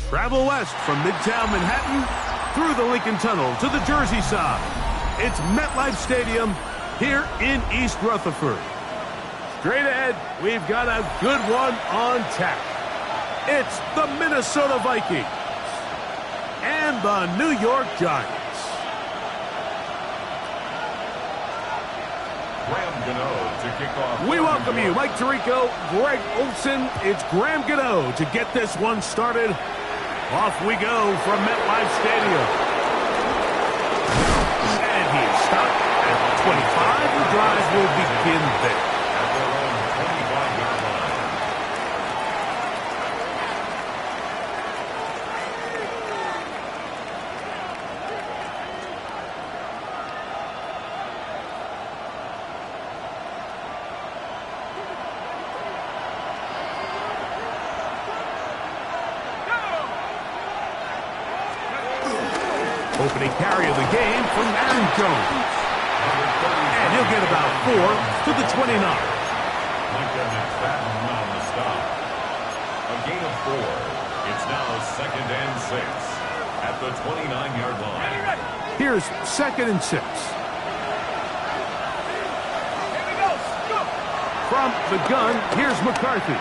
Travel west from Midtown Manhattan through the Lincoln Tunnel to the Jersey side. It's MetLife Stadium here in East Rutherford. Straight ahead, we've got a good one on tap. It's the Minnesota Vikings and the New York Giants. We welcome you, Mike Tirico, Greg Olson. It's Graham Gano to get this one started. Off we go from MetLife Stadium. And he is stopped at the 25. The drive will begin there. Opening carry of the game from Aaron Jones. And he'll get about 4 to the 29. A gain of 4. It's now 2nd and 6 at the 29-yard line. Here's 2nd and 6. From the gun, here's McCarthy.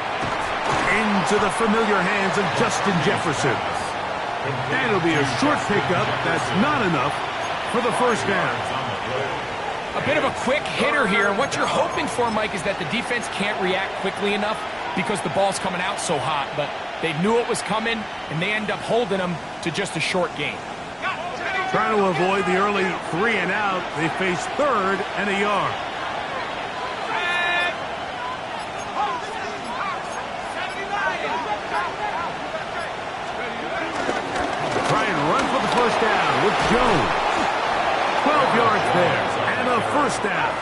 Into the familiar hands of Justin Jefferson. And it'll be a short pickup. That's not enough for the first down. A bit of a quick hitter here. And what you're hoping for, Mike, is that the defense can't react quickly enough because the ball's coming out so hot. But they knew it was coming, and they end up holding them to just a short gain. Trying to avoid the early 3 and out, they face 3rd and a yard. First down with Jones. 12 yards there and a first down.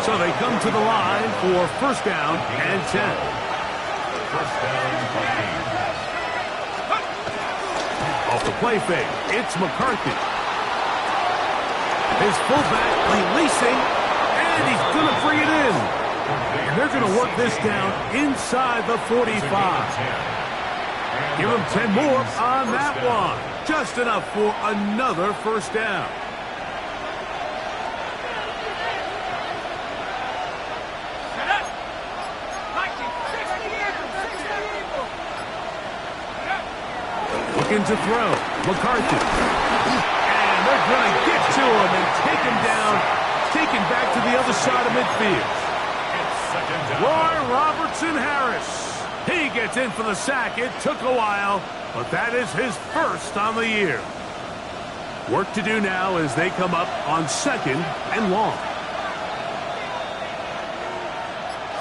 So they come to the line for first down and 10. First down, Off the play fake, it's McCarthy. His fullback releasing, and he's going to bring it in. And they're going to work this down inside the 45. Give him 10 more on that one. Just enough for another first down. Looking to throw. McCarthy. And they're going to get to him and take him down. Taken back to the other side of midfield. Roy Robertson Harris. He gets in for the sack. It took a while, but that is his first on the year. Work to do now as they come up on 2nd and long.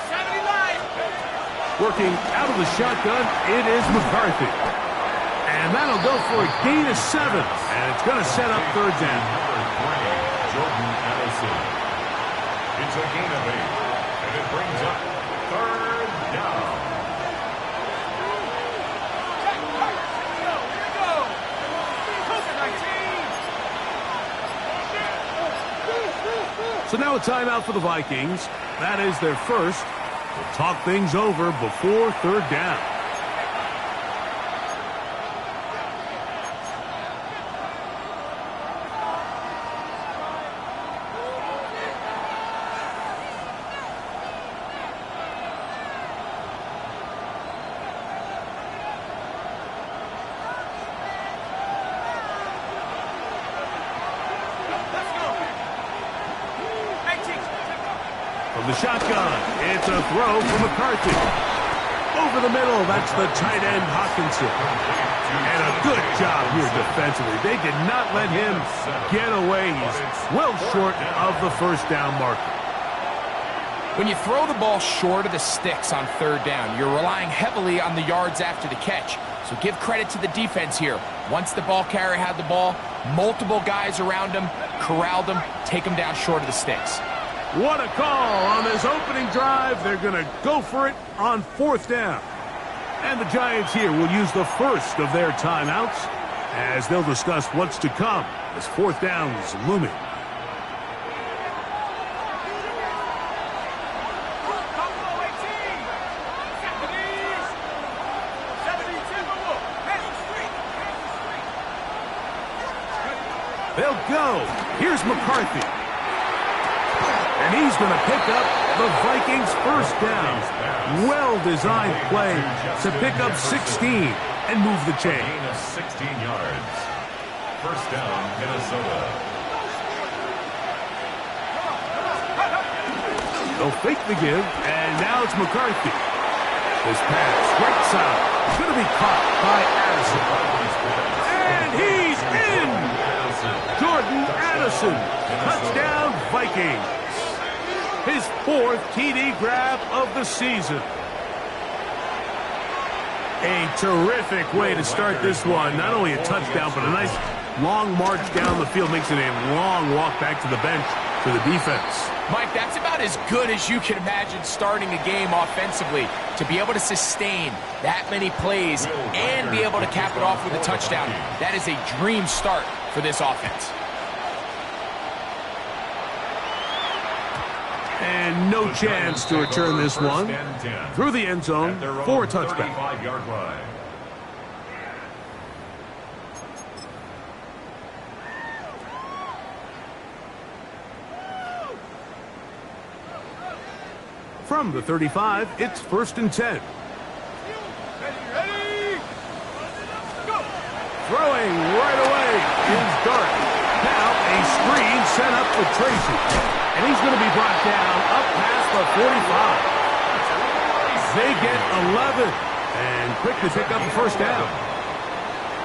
79. Working out of the shotgun, it is McCarthy. And that'll go for a gain of 7. And it's going to set up 3rd down. Jordan Addison. It's a gain of 8. And it brings up 3rd down. So now a timeout for the Vikings. That is their first. We'll talk things over before 3rd down. From the shotgun, it's a throw for McCarthy. Over the middle, that's the tight end Hawkinson. And a good job here defensively. They did not let him get away. He's well short of the first down marker. When you throw the ball short of the sticks on 3rd down, you're relying heavily on the yards after the catch. So give credit to the defense here. Once the ball carrier had the ball, multiple guys around him, corralled him, take him down short of the sticks. What a call on this opening drive. They're going to go for it on 4th down. And the Giants here will use the first of their timeouts as they'll discuss what's to come as 4th down is looming. go. Here's McCarthy. And he's going to pick up the Vikings first down. Well-designed play to pick up 16 and move the chain. Gain of 16 yards. First down, Minnesota. They'll fake the give, and now it's McCarthy. This pass, right side, is going to be caught by Addison. And he's in! Jordan Addison, touchdown Vikings. His 4th TD grab of the season. A terrific way to start this one. Not only a touchdown, but a nice long march down the field. Makes it a long walk back to the bench for the defense. Mike, that's about as good as you can imagine starting a game offensively. To be able to sustain that many plays and be able to cap it off with a touchdown, that is a dream start for this offense. And no chance to return this one through the end zone for a touchdown. From the 35, it's 1st and 10. Throwing right away is Dart. Now a screen set up for Tracy. And he's going to be brought down up past the 45. They get 11 and quickly pick up the first down.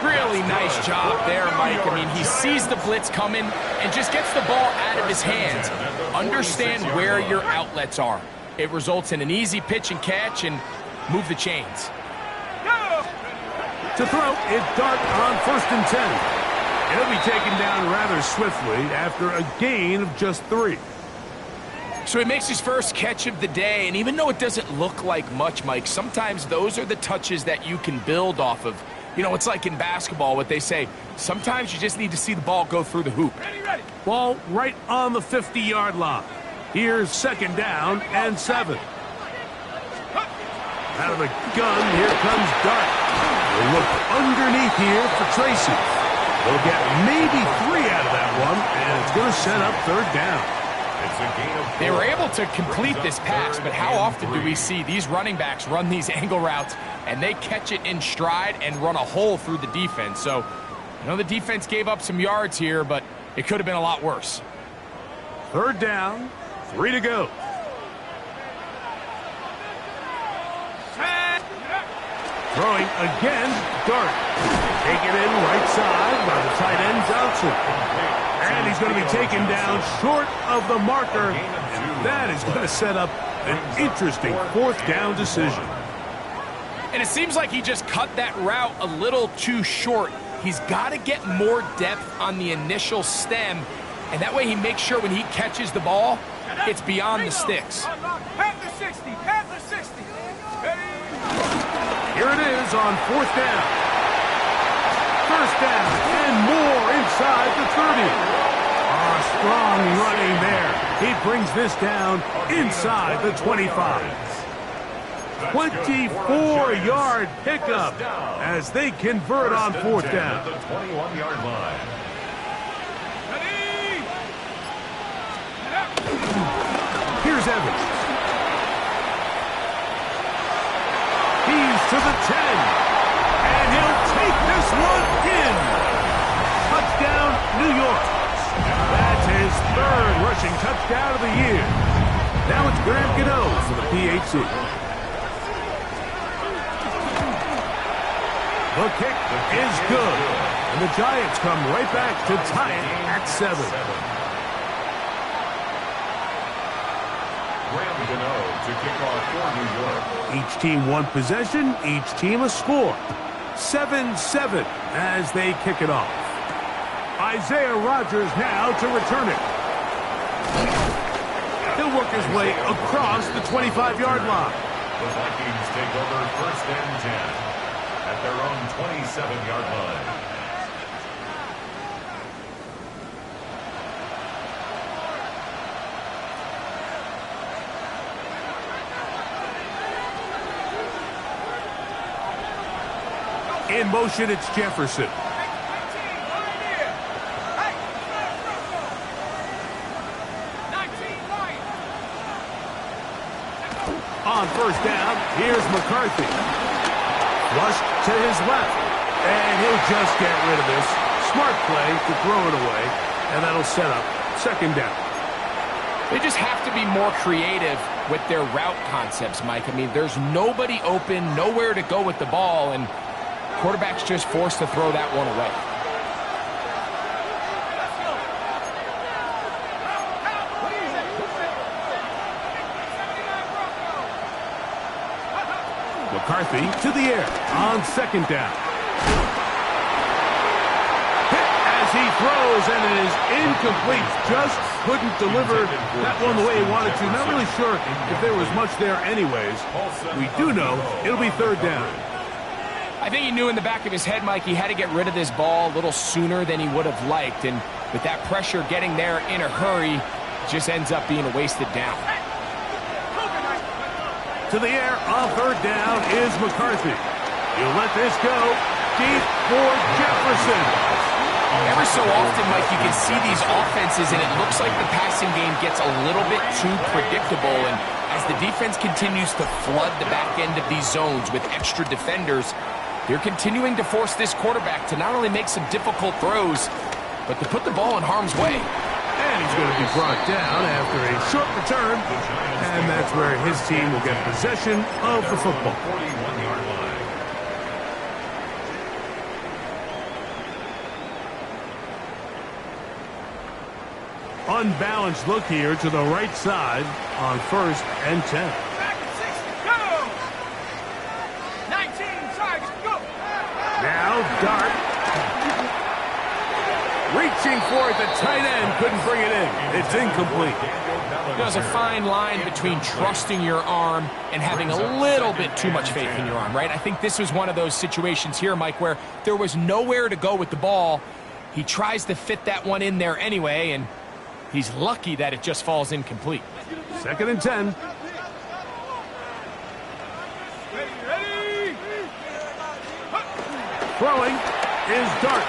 Really nice job there, Mike. I mean, he sees the blitz coming and just gets the ball out of his hands. Understand where your outlets are. It results in an easy pitch and catch and move the chains. To throw, it's Dart on 1st and 10. And he'll be taken down rather swiftly after a gain of just 3. So he makes his first catch of the day, and even though it doesn't look like much, Mike, sometimes those are the touches that you can build off of. You know, it's like in basketball, what they say, sometimes you just need to see the ball go through the hoop. Ready. Ball right on the 50-yard line. Here's 2nd down and 7. Out of the gun, here comes Dart. They'll look underneath here for Tracy. They'll get maybe 3 out of that one, and it's going to set up 3rd down. They were able to complete this pass, but how often do we see these running backs run these angle routes and they catch it in stride and run a hole through the defense? So, I know the defense gave up some yards here, but it could have been a lot worse. 3rd down, 3 to go. Throwing again, Dart. Taken in right side by the tight end Johnson. And he's going to be taken down short of the marker. And that is going to set up an interesting 4th down decision. And it seems like he just cut that route a little too short. He's got to get more depth on the initial stem. And that way he makes sure when he catches the ball, it's beyond the sticks. Panther 60, Panther 60. Here it is on 4th down. 1st down and more inside the 30. Strong running there. He brings this down inside the 25. 24-yard pickup as they convert on 4th down. The 21-yard line. Here's Evans. He's to the 10. And he'll take this one in. Touchdown, New York. That's his 3rd rushing touchdown of the year. Now it's Graham Gano for the PHC. The kick is good. And the Giants come right back to tie it at 7. Graham Gano to kick off for New York. Each team 1 possession, each team a score. 7-7 as they kick it off. Isaiah Rodgers now to return it. He'll work his way across the 25-yard line. The Vikings take over 1st and 10 at their own 27-yard line. In motion, it's Jefferson. On first down, here's McCarthy. Flush to his left. And he'll just get rid of this. Smart play to throw it away. And that'll set up second down. They just have to be more creative with their route concepts, Mike. I mean, there's nobody open, nowhere to go with the ball, and quarterback's just forced to throw that one away. McCarthy to the air on second down. Hit as he throws, and it is incomplete. Just couldn't deliver that one the way he wanted to. Not really sure if there was much there anyways. We do know it'll be third down. I think he knew in the back of his head, Mike, he had to get rid of this ball a little sooner than he would have liked. And with that pressure getting there in a hurry, it just ends up being a wasted down. To the air on third down is McCarthy. He'll let this go deep for Jefferson. Every so often, Mike, you can see these offenses, and it looks like the passing game gets a little bit too predictable. And as the defense continues to flood the back end of these zones with extra defenders, they're continuing to force this quarterback to not only make some difficult throws, but to put the ball in harm's way. And he's going to be brought down after a short return. And that's where his team will get possession of the football. 41-yard line. Unbalanced look here to the right side on first and 10. Back at 60, go! 19 targets, go! Now Dart. Reaching for it, the tight end couldn't bring it in. It's incomplete. There's a fine line between trusting your arm and having a little bit too much faith in your arm, right? I think this was one of those situations here, Mike, where there was nowhere to go with the ball. He tries to fit that one in there anyway, and he's lucky that it just falls incomplete. Second and 10. Ready! Throwing is Dart.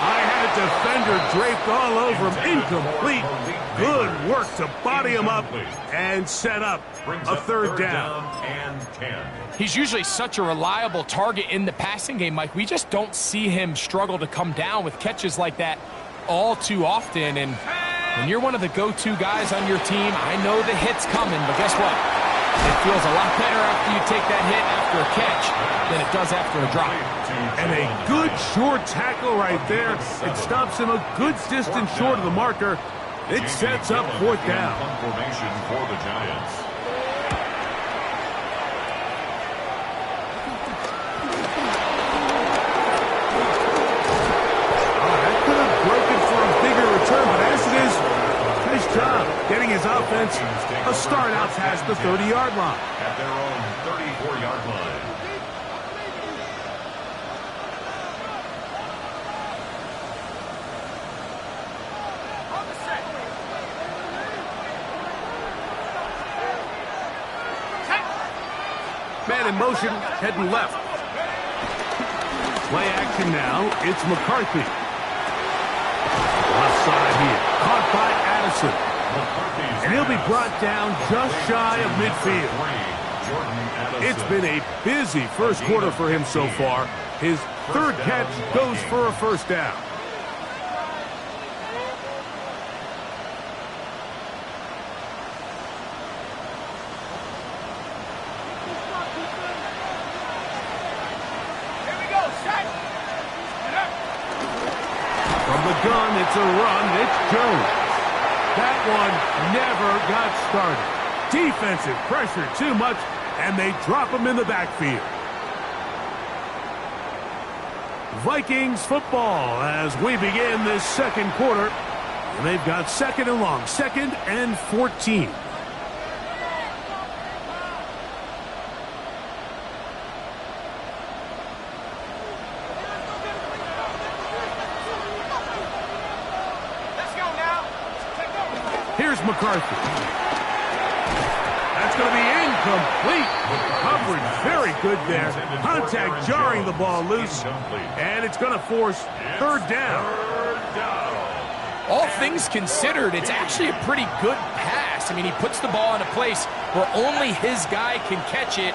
I had a defender draped all over him. Incomplete. Good work to body him up and set up a third down. And 10. He's usually such a reliable target in the passing game, Mike. We just don't see him struggle to come down with catches like that all too often. And when you're one of the go-to guys on your team, I know the hit's coming, but guess what? It feels a lot better after you take that hit after a catch than it does after a drop. And a good short tackle right there. It stops him a good distance short of the marker. It sets up fourth down. Formation for the Giants. That could have broken for a bigger return, but as it is, nice job getting his offense a start out past the 30-yard line. At their own 34-yard line. Man in motion, heading left. Play action now. It's McCarthy. Left side here. Caught by Addison. And he'll be brought down just shy of midfield. It's been a busy first quarter for him so far. His third catch goes for a first down. Gun, it's a run, it's Jones. That one never got started. Defensive pressure too much, and they drop him in the backfield. Vikings football as we begin this second quarter. And they've got second and long, 2nd and 14. Here's McCarthy. That's going to be incomplete. Coverage very good there. Contact jarring the ball loose. And it's going to force third down. all things considered, it's actually a pretty good pass. I mean, he puts the ball in a place where only his guy can catch it.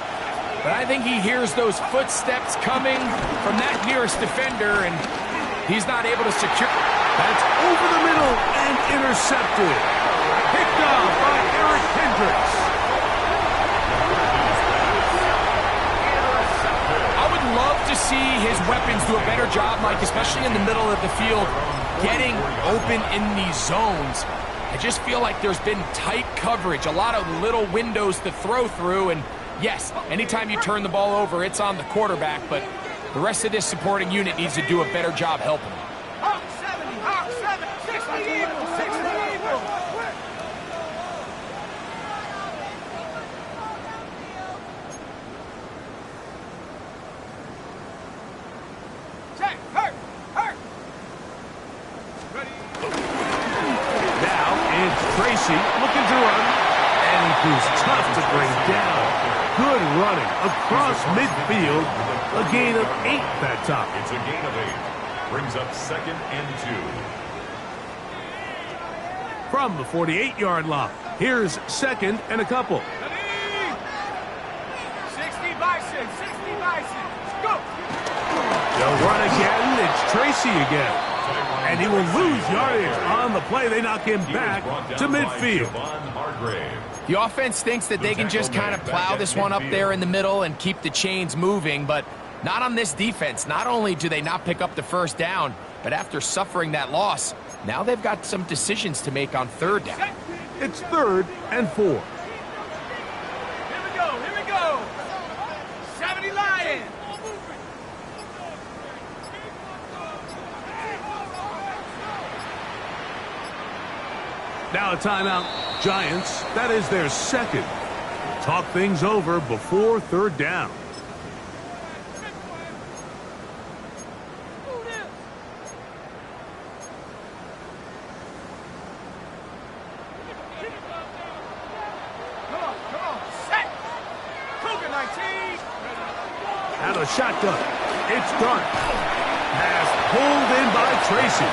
But I think he hears those footsteps coming from that nearest defender, and he's not able to secure. That's over the middle and intercepted. Picked off by Eric Hendricks. I would love to see his weapons do a better job, Mike, especially in the middle of the field, getting open in these zones. I just feel like there's been tight coverage, a lot of little windows to throw through, and yes, anytime you turn the ball over, it's on the quarterback, but the rest of this supporting unit needs to do a better job helping him. Hawk 7, 60 Eagles, 60 Eagles. Check, hurt. Ready. Now it's Tracy looking to run, and he proves tough to bring down. Good running across midfield. A gain of 8 that time. It's a gain of 8. Brings up 2nd and 2. From the 48-yard line, here's 2nd and a couple. Ready. 60 Bison, 60 Bison. Go. They'll run again. It's Tracy again. And he will lose yardage on the play. They knock him back to midfield. The offense thinks that they can just kind of plow this one up there in the middle and keep the chains moving, but not on this defense. Not only do they not pick up the first down, but after suffering that loss, now they've got some decisions to make on 3rd down. It's 3rd and 4. Here we go. 70 Lions. Now a timeout. Giants, that is their 2nd. Talk things over before 3rd down. Come on. Set. Cougar 19. Out of shotgun. It's done. Pass pulled in by Tracy.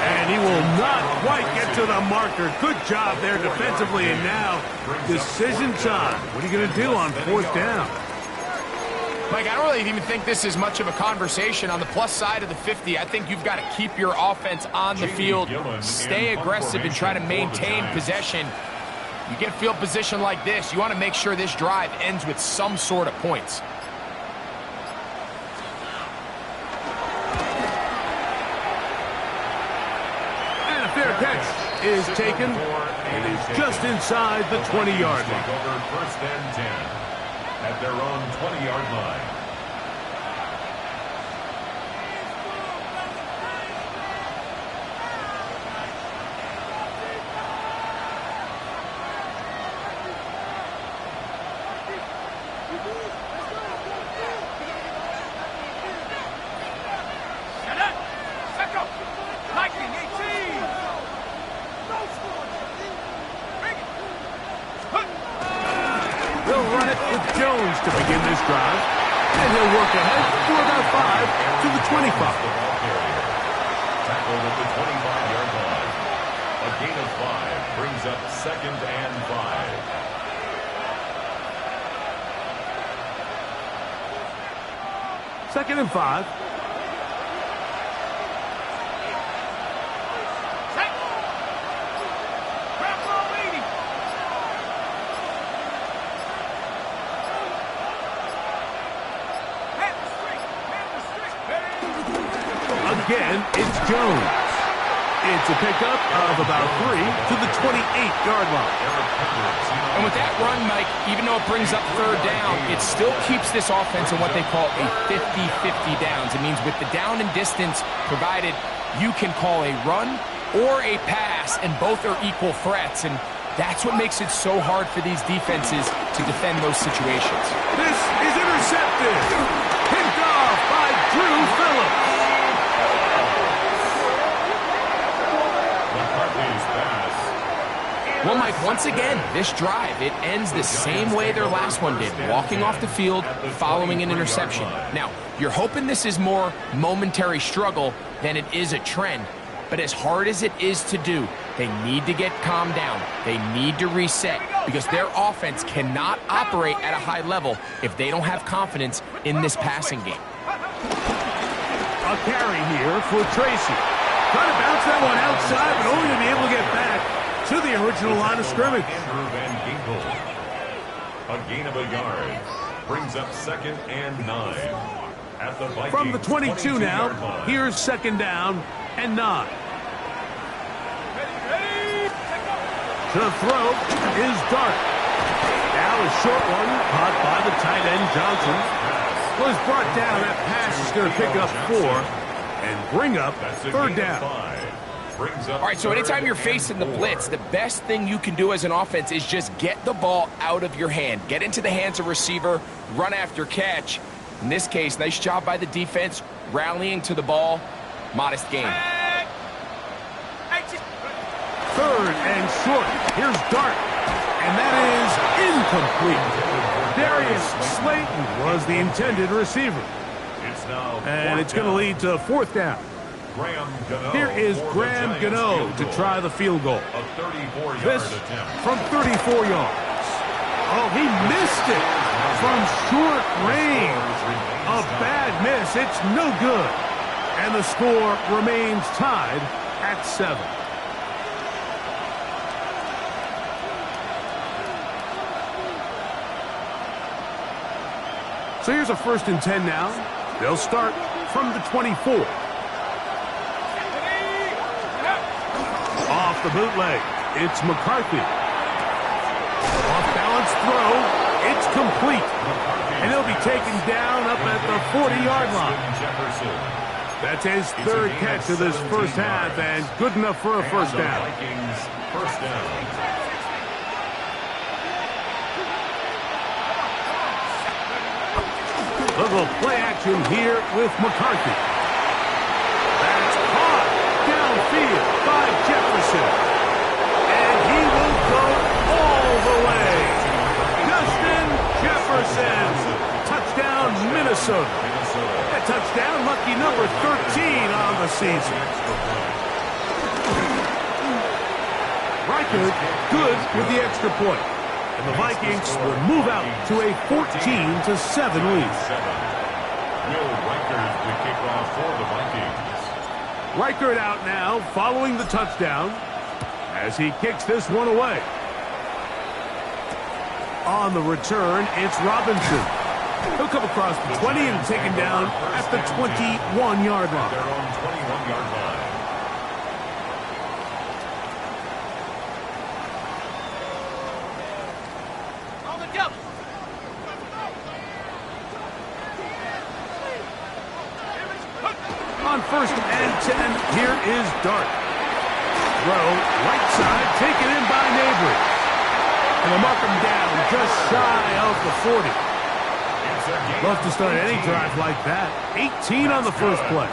And he will not quite get to the marker. Good job there defensively. And now, decision time. What are you going to do on 4th down? Mike, I don't really even think this is much of a conversation. On the plus side of the 50, I think you've got to keep your offense on the field, stay aggressive, and try to maintain possession. You get a field position like this, you want to make sure this drive ends with some sort of points. Fair catch is taken. It is just inside the 20-yard line. Over 1st and 10 at their own 20-yard line. Set up. Set go. Lightning 18. They'll run it with Jones to begin this drive. And he'll work ahead for about 5 to the 25. Tackled at the 25-yard line. A gain of 5 brings up 2nd and 5. 2nd and 5. Set. Grab ball 80. Hand the streak. Again, it's Jones. It's a pickup of about 3 to the 28-yard line. And with that run, Mike, even though it brings up 3rd down, it still keeps this offense in what they call a 50-50 downs. It means with the down and distance provided, you can call a run or a pass, and both are equal threats. And that's what makes it so hard for these defenses to defend those situations. This is intercepted. Picked off by Drew Phillips. Well, Mike, once again, this drive, it ends the same way their last one did, walking off the field following an interception. Now, you're hoping this is more momentary struggle than it is a trend, But as hard as it is to do, they need to get calmed down. They need to reset because their offense cannot operate at a high level if they don't have confidence in this passing game. A carry here for Tracy. Trying to bounce that one outside, but only to be able to get back to the original line of scrimmage. A gain of a yard brings up 2nd and 9. At the Vikings, from the 22 now, line. here's 2nd down and 9. To throw is Dart. Now a short one caught by the tight end Johnson. Was brought down. That pass is going to pick up 4 and bring up 3rd down. All right, so anytime you're facing the blitz, the best thing you can do as an offense is just get the ball out of your hand. Get into the hands of receiver, run after catch. In this case, nice job by the defense, rallying to the ball. Modest gain. 3rd and short. Here's Dart. And that is incomplete. Darius Slayton was the intended receiver. And it's going to lead to 4th down. Here is Graham Gano to try the field goal. This from 34 yards. Oh, he missed it from short range. A bad miss. It's no good. And the score remains tied at 7. So here's a 1st and 10 now. They'll start from the 24. Off the bootleg, it's McCarthy. Off-balance throw, it's complete. And he'll be taken down up at the 40-yard line. That's his 3rd catch of this first half, and good enough for a 1st down. A little play action here with McCarthy. That's caught downfield by Jefferson. And he will go all the way. Justin Jefferson. Touchdown, Minnesota. A touchdown, lucky number 13 on the season. Reichert good with the extra point. And the Vikings will move out to a 14-7 lead. Will Reichert the kickoff for the Vikings. Reichert out now following the touchdown as he kicks this one away. On the return, it's Robinson. He'll come across the 20 and taken down at the 21-yard line. Their own 21-yard line. On 1st and 10, here is Dart. Throw, right side, taken in by Neighbor. And they'll mark him down just shy of the 40. Love to start any drive like that. 18 on the first play.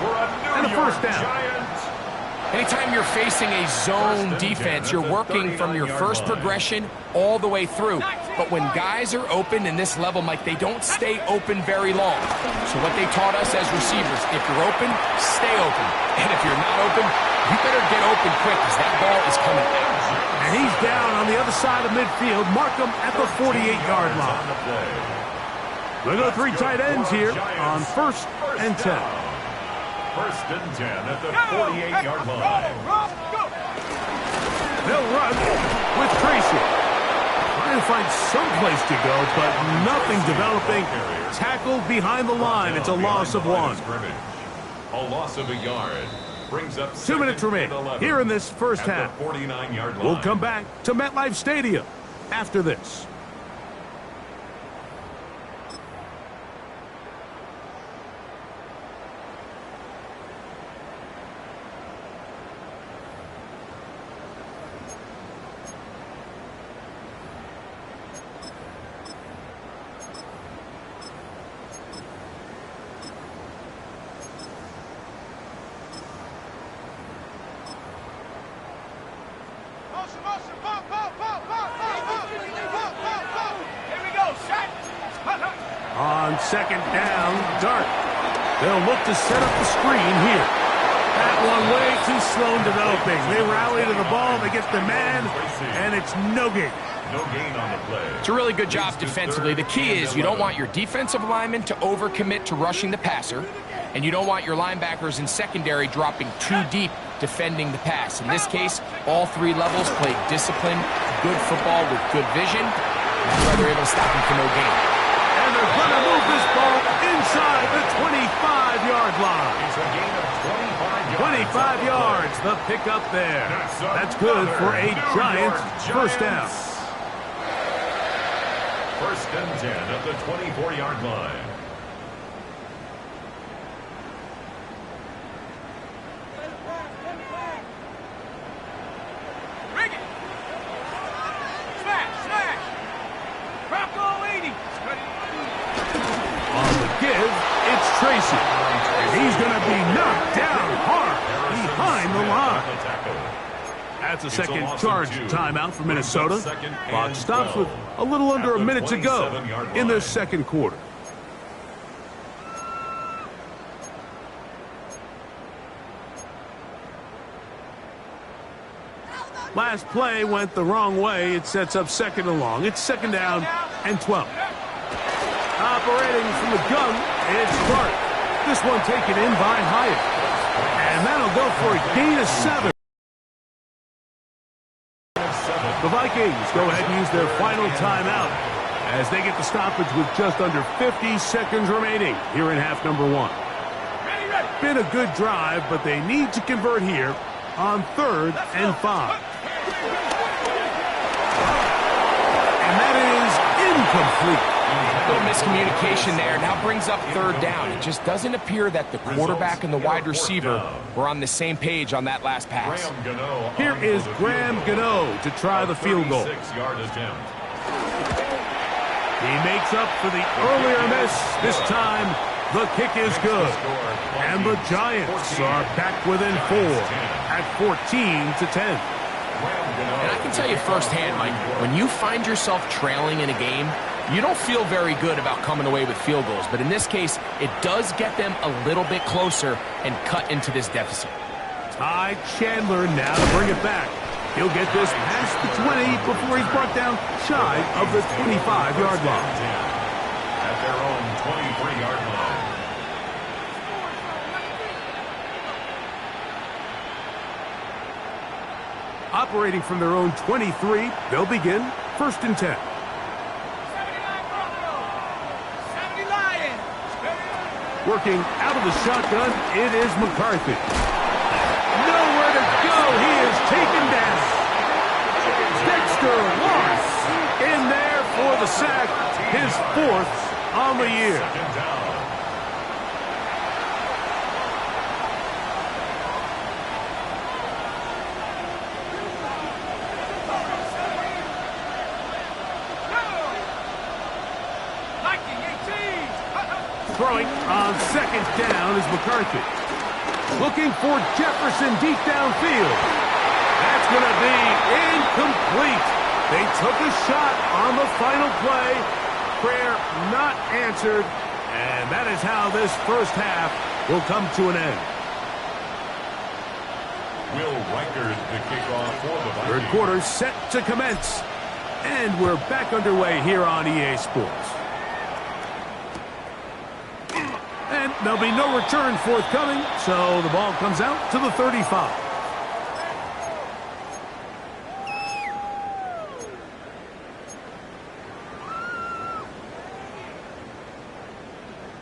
And a 1st down. Anytime you're facing a zone defense, you're working from your first progression all the way through. But when guys are open in this level, Mike, they don't stay open very long. So what they taught us as receivers, if you're open, stay open. And if you're not open, you better get open quick because that ball is coming out. And he's down on the other side of midfield. Mark him at the 48-yard line. We'll go 3 tight ends here on 1st and 10. 1st and 10 at the 48-yard line. They'll run with Tracy. Trying to find some place to go, but nothing developing. Tackled behind the line. It's a loss of 1. A loss of a yard brings up 2 minutes remain here in this first half. 49-yard line. We'll come back to MetLife Stadium after this. On 2nd down, Dart. They'll look to set up the screen here. That one way too slow in developing. They rally to the ball, they get the man, and it's no gain. No gain on the play. It's a really good job defensively. The key is you don't want your defensive linemen to overcommit to rushing the passer, and you don't want your linebackers in secondary dropping too deep defending the pass. In this case, all three levels played disciplined, good football with good vision. That's why they're able to stop him for no gain. And they're going to move this ball inside the 25-yard line. It's a gain of 25 yards, the pickup there. That's good for a Giants first down. First and 10 at the 24-yard line. Bring it. Smash. Bronco 80. On the give, it's Tracy. And he's going to be knocked down hard behind the line. That's a second charge timeout for Minnesota. Clock stops with a little under a minute to go in the second quarter. Last play went the wrong way. It sets up second and long. It's second down and 12. Operating from the gun, it's Clark. This one taken in by Hyatt. And that'll go for a gain of 7. The Vikings go ahead and use their final timeout as they get the stoppage with just under 50 seconds remaining here in half number 1. Been a good drive, but they need to convert here on 3rd and 5. And that is incomplete. A little miscommunication there. Now brings up 3rd down. It just doesn't appear that the quarterback and the wide receiver were on the same page on that last pass. Here is Graham Gano to try the field goal. He makes up for the earlier miss. This time, the kick is good. And the Giants are back within 4 at 14-10. And I can tell you firsthand, Mike, when you find yourself trailing in a game, you don't feel very good about coming away with field goals. But in this case, it does get them a little bit closer and cut into this deficit. Ty Chandler now to bring it back. He'll get this past the 20 before he's brought down shy of the 25-yard line. At their own 23-yard line. Operating from their own 23, they'll begin 1st and 10. Working out of the shotgun, it is McCarthy. Nowhere to go. He is taken down. Dexter Lawrence in there for the sack, his 4th on the year. Throwing on 2nd down is McCarthy. Looking for Jefferson deep downfield. That's going to be incomplete. They took a shot on the final play. Prayer not answered. And that is how this first half will come to an end. Will Reichard the kickoff for the Vikings. 3rd quarter set to commence. And we're back underway here on EA Sports. And there'll be no return forthcoming, so the ball comes out to the 35.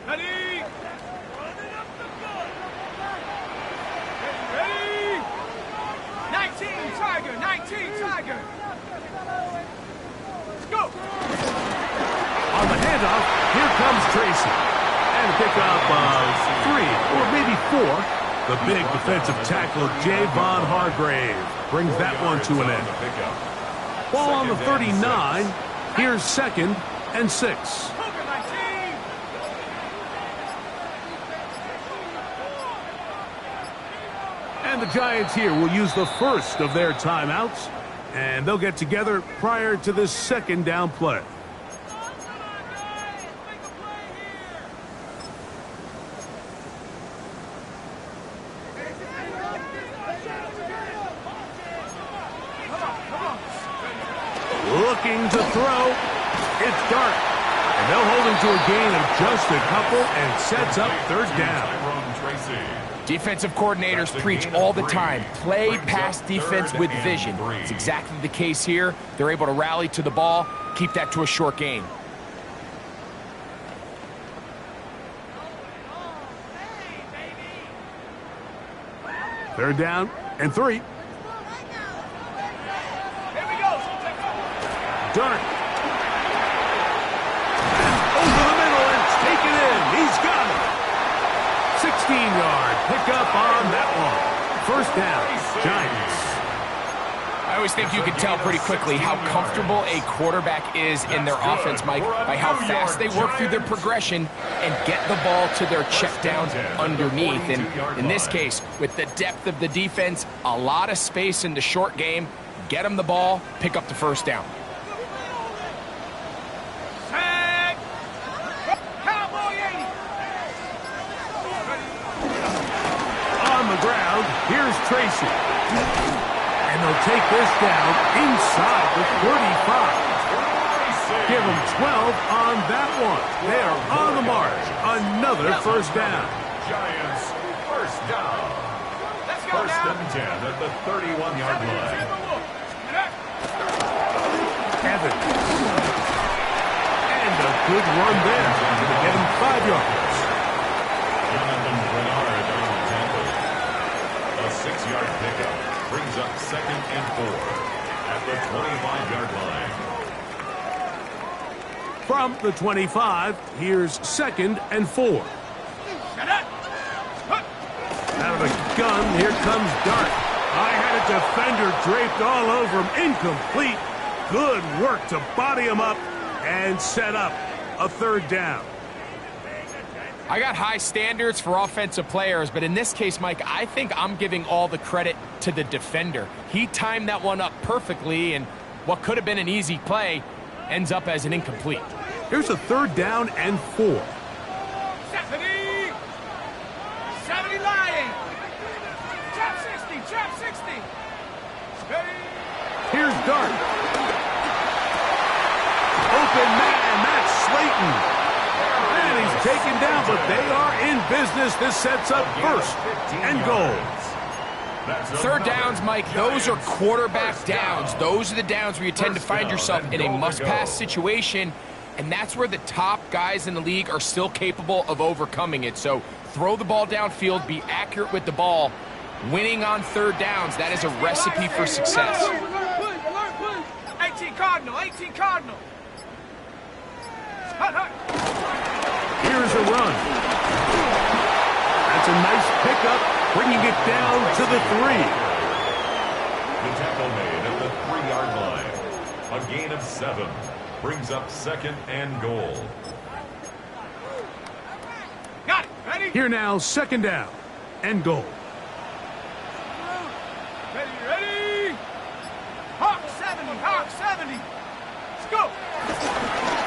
Ready? Ready? 19 Tiger. Let's go. On the handoff, here comes Tracy. And a pickup of 3 or maybe 4. The big defensive tackle, Javon Hargrave, brings that one to an end. Ball on the 39. Here's 2nd and 6. And the Giants here will use the first of their timeouts. And they'll get together prior to this 2nd down play. looking to throw. It's Dart. And they'll hold him to a gain of just a couple and sets up third down. Defensive coordinators preach all the time, play pass defense with vision. It's exactly the case here. They're able to rally to the ball, keep that to a short gain. Third down and 3. Here we go. Dart. Over the middle and taken in. He's got it. 16-yard pickup on that one. First down, Giants. I always think you can tell pretty quickly how comfortable a quarterback is in their offense, Mike, by how fast they work through their progression and get the ball to their check downs underneath. And in this case, with the depth of the defense, a lot of space in the short game, get them the ball, pick up the first down. On the ground, here's Tracy. And they'll take this down inside the 35. Give them 12 on that one. They are on the march. Another first down. Giants, first down. Let's go First now. and 10 at the 31-yard line. Evans. And a good run there. To get him 5 yards. Jonathan Bernard on the tackle. A 6-yard pickup brings up second and 4 at the 25-yard line. From the 25, here's second and 4. Out of the gun, here comes Dart. I had a defender draped all over him. Incomplete. Good work to body him up and set up a third down. I got high standards for offensive players, but in this case, Mike, I think I'm giving all the credit to the defender. He timed that one up perfectly, and what could have been an easy play ends up as an incomplete. Here's a third down and 4. 70 lying. Trap 60. Ready. Here's Dart. Open man, that's Slayton. And he's taken down, but they are in business. This sets up first and goal. Third downs, Mike, those are quarterback downs. Those are the downs where you tend to find yourself in a must-pass situation, and that's where the top guys in the league are still capable of overcoming it. So throw the ball downfield, be accurate with the ball. Winning on third downs, that is a recipe for success. 18 Cardinal. Here's a run. That's a nice pickup, bringing it down to the 3. The tackle made at the 3-yard line. A gain of 7 brings up second and goal. Got it. Ready. Here now, second down and goal. Ready. Hawk 70. Let's go.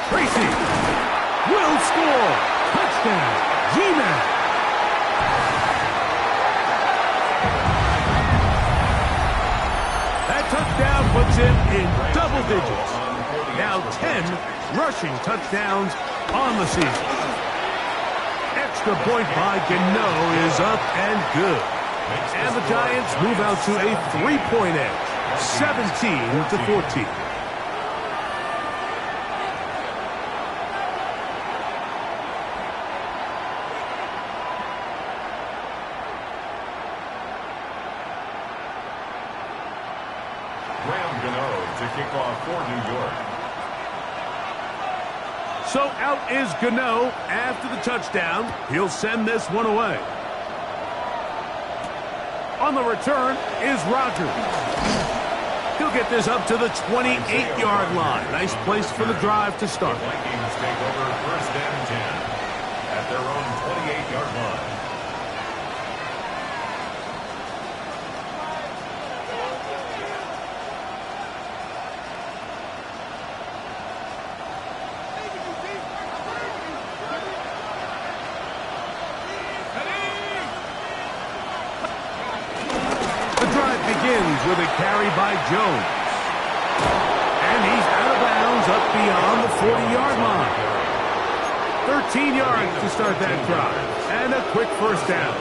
Tracy will score. Touchdown, G-Man. That touchdown puts him in double digits. Now 10 rushing touchdowns on the season. Extra point by Gano is up and good. And the Giants move out to a 3-point edge, 17-14. To kick off for New York. So out is Gano after the touchdown. He'll send this one away. On the return is Rogers. He'll get this up to the 28-yard line. Nice place for the drive to start. The Vikings take over first and 10 at their own 28-yard line. Begins with a carry by Jones. And And he's out of bounds up beyond the 40-yard line. 13 yards to start that drive. And a quick first down.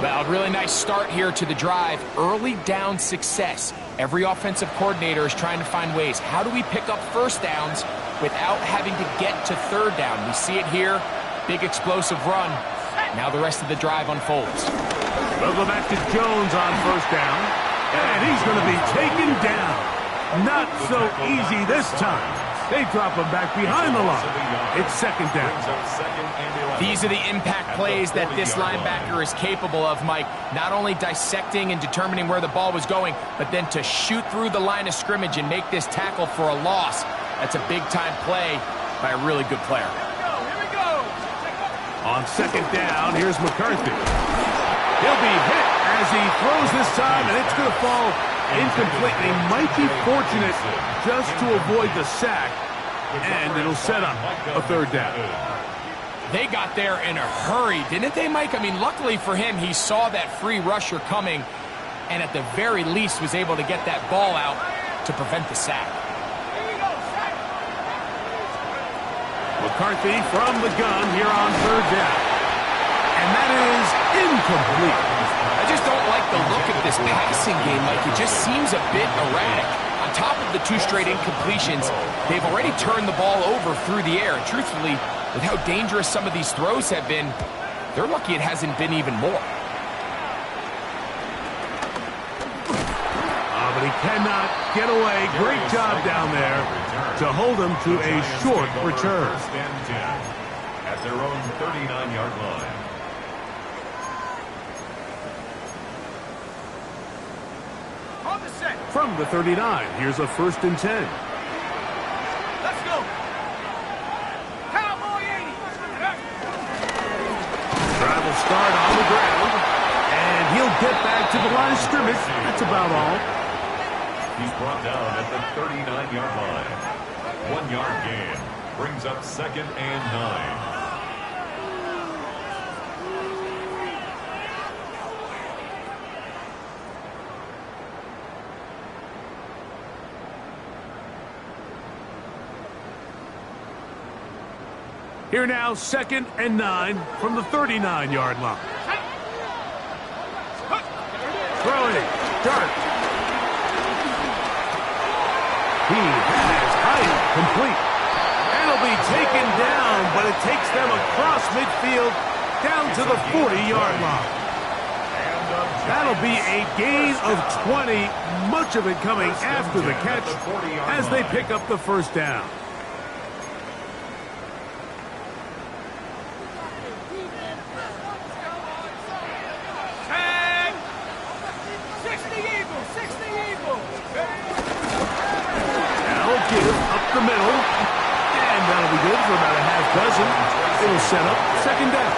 Well, really nice start here to the drive. Early down success. Every offensive coordinator is trying to find ways. How do we pick up first downs without having to get to third down? We see it here. Big explosive run. Now the rest of the drive unfolds. They'll go back to Jones on first down. And he's going to be taken down. Not so easy this time. They drop him back behind the line. It's second down. These are the impact plays that this linebacker is capable of, Mike. Not only dissecting and determining where the ball was going, but then to shoot through the line of scrimmage and make this tackle for a loss. That's a big-time play by a really good player. Here we go. On second down, here's McCarthy. He'll be hit as he throws this time, and it's going to fall incomplete. They might be fortunate just to avoid the sack, and it'll set up a third down. They got there in a hurry, didn't they, Mike? I mean, luckily for him, he saw that free rusher coming, and at the very least was able to get that ball out to prevent the sack. McCarthy from the gun here on third down. And that is incomplete. I just don't like the look of this passing game, Mike. It just seems a bit erratic. On top of the two straight incompletions, they've already turned the ball over through the air. Truthfully, with how dangerous some of these throws have been, they're lucky it hasn't been even more. But he cannot get away. Great job down there to hold him to a short return. At their own 39-yard line. On the set. From the 39, here's a 1st and 10. Let's go. Cowboy 80. Drive will start on the ground, and he'll get back to the line of scrimmage. That's about all. He's brought down at the 39-yard line. 1 yard gain brings up 2nd and 9. Here now, 2nd and 9 from the 39-yard line. Throwing, Dart. He has height complete. And it'll be taken down, but it takes them across midfield down to the 40-yard line. That'll be a gain of 20, much of it coming after the catch as they pick up the first down. The middle, and that'll be good for about a half dozen. It'll set up second down.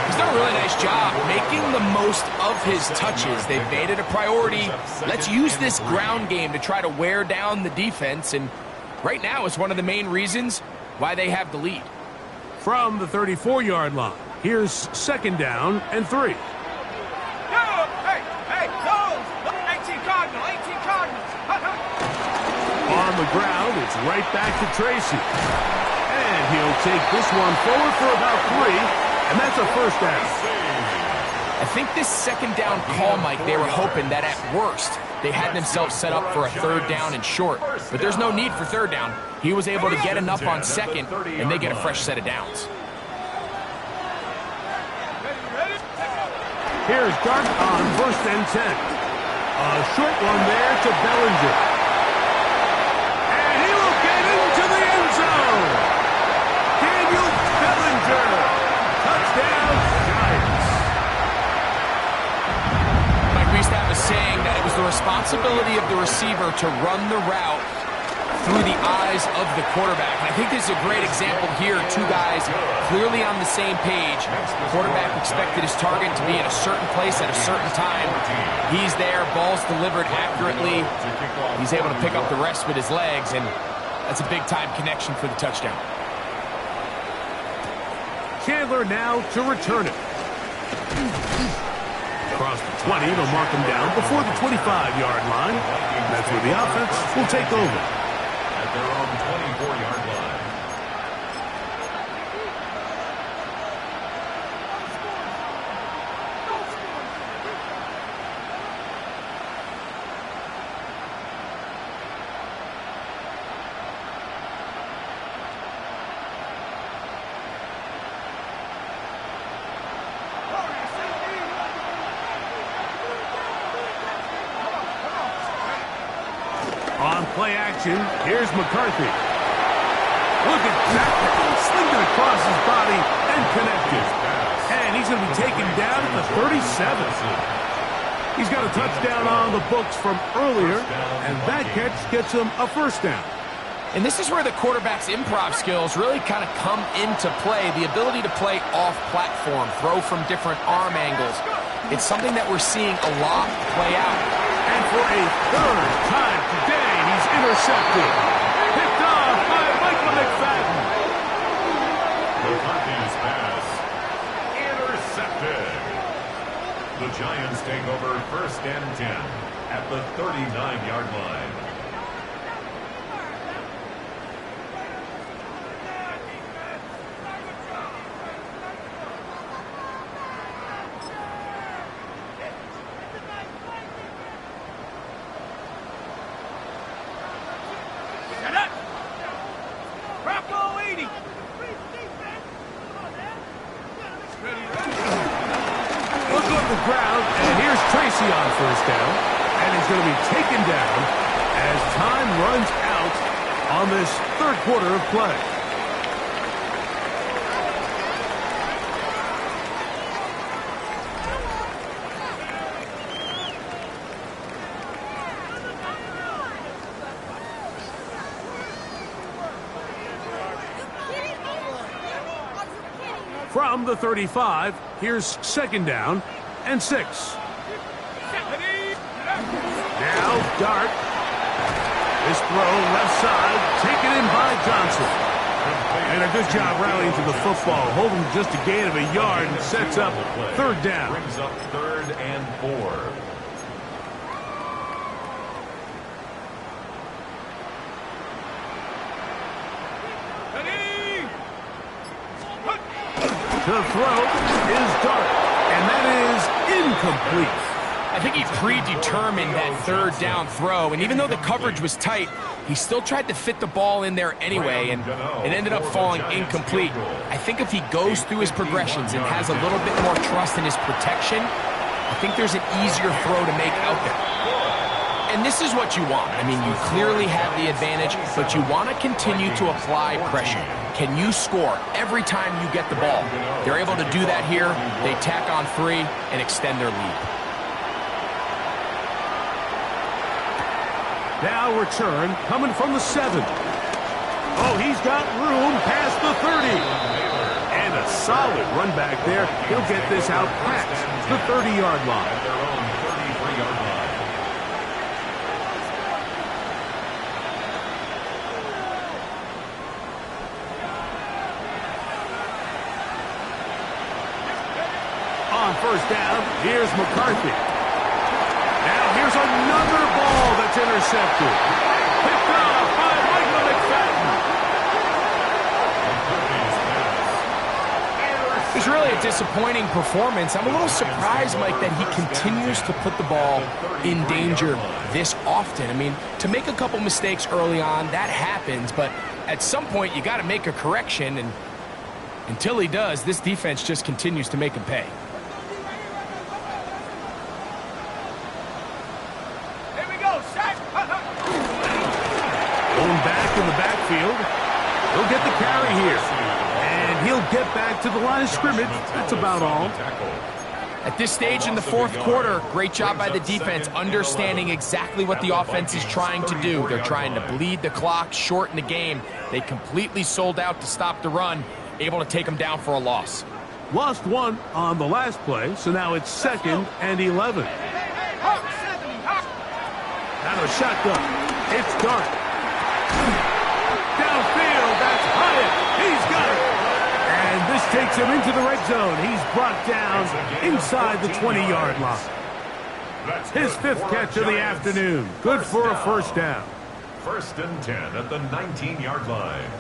He's done a really nice job making the most of his touches. They've made it a priority. Let's use this ground game to try to wear down the defense, and right now it's one of the main reasons why they have the lead. From the 34-yard line, here's 2nd down and 3. Hey, goes! 18 Cardinals. On the ground, it's right back to Tracy. And he'll take this one forward for about 3, and that's a first down. I think this second down call, Mike, they were hoping that at worst they had themselves set up for a third down and short. But there's no need for third down. He was able to get enough on second, and they get a fresh set of downs. Here's Dart on 1st and 10. A short one there to Bellinger. Touchdown, Giants. Mike, we used to have a saying that it was the responsibility of the receiver to run the route through the eyes of the quarterback. And I think this is a great example here. Two guys clearly on the same page. The quarterback expected his target to be in a certain place at a certain time. He's there, ball's delivered accurately. He's able to pick up the rest with his legs, and that's a big-time connection for the touchdown. Chandler now to return it. Across the 20, they'll mark him down before the 25-yard line. That's where the offense will take over. At their own 24-yard line. On play action, here's McCarthy. Look at that. Slinged it across his body and connected. And he's going to be taken down at the 37. He's got a touchdown on the books from earlier, and that catch gets him a first down. And this is where the quarterback's improv skills really kind of come into play. The ability to play off-platform, throw from different arm angles. It's something that we're seeing a lot play out. And for a third time today, he's intercepted. Picked off by Michael McFadden. McCarthy's pass. Intercepted. The Giants take over first and 10 at the 39-yard line. On first down, and he's going to be taken down as time runs out on this third quarter of play. From the 35, here's second down and 6. Now Dart. This throw left side, taken in by Johnson. And a good job rallying to the football, holding just a gain of a yard and sets up third down. Brings up third and 4. The throw is Dart, and that is incomplete. I think he predetermined that third down throw, and even though the coverage was tight, he still tried to fit the ball in there anyway, and it ended up falling incomplete. I think if he goes through his progressions and has a little bit more trust in his protection, I think there's an easier throw to make out there. And this is what you want. I mean, you clearly have the advantage, but you want to continue to apply pressure. Can you score every time you get the ball? They're able to do that here. They tack on 3 and extend their lead. Now return coming from the 7. Oh, he's got room past the 30. And a solid run back there. He'll get this out past the 30-yard line. At their own 33-yard line. On first down, here's McCarthy. Now here's another ball that's intercepted. Picked off by Michael McFadden. It's really a disappointing performance. I'm a little surprised, Mike, that he continues to put the ball in danger this often. I mean, to make a couple mistakes early on, that happens, but at some point you got to make a correction, and until he does, this defense just continues to make him pay. Going back in the backfield. He'll get the carry here. And he'll get back to the line of scrimmage. That's about all. At this stage in the fourth quarter, great job by the defense understanding exactly what the offense is trying to do. They're trying to bleed the clock, shorten the game. They completely sold out to stop the run, able to take them down for a loss. Lost one on the last play, so now it's 2nd and 11. Out of shotgun. It's Dart. Downfield, that's Hyatt. He's got it. And this This takes him into the red zone. He's brought down inside the 20-yard line. His fifth catch of the afternoon. Good for a first down. 1st and 10 at the 19-yard line.